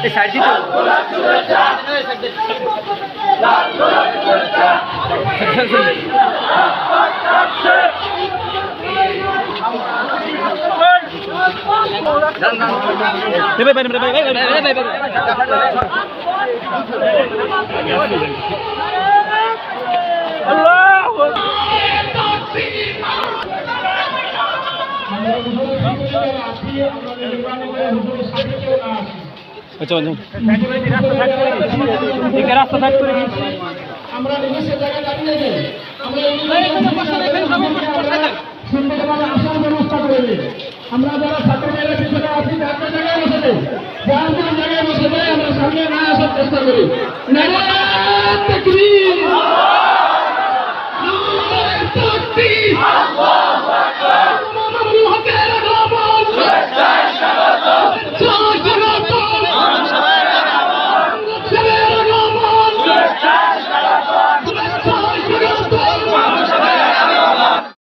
এই সাইড দিতে আচ্ছা রাস্তা থাক করে আমরা নিজস্ব জায়গায় দাঁড়িয়ে যাই সুন্দরভাবে আসার ব্যবস্থা করে দিই আমরা যারা ছাত্রীরা পিছনে আছি তাদের জায়গায় বসে যাই যার জায়গায় বসে যাই আমরা সামনে না আসার চেষ্টা করি নারায়ে তাকবীর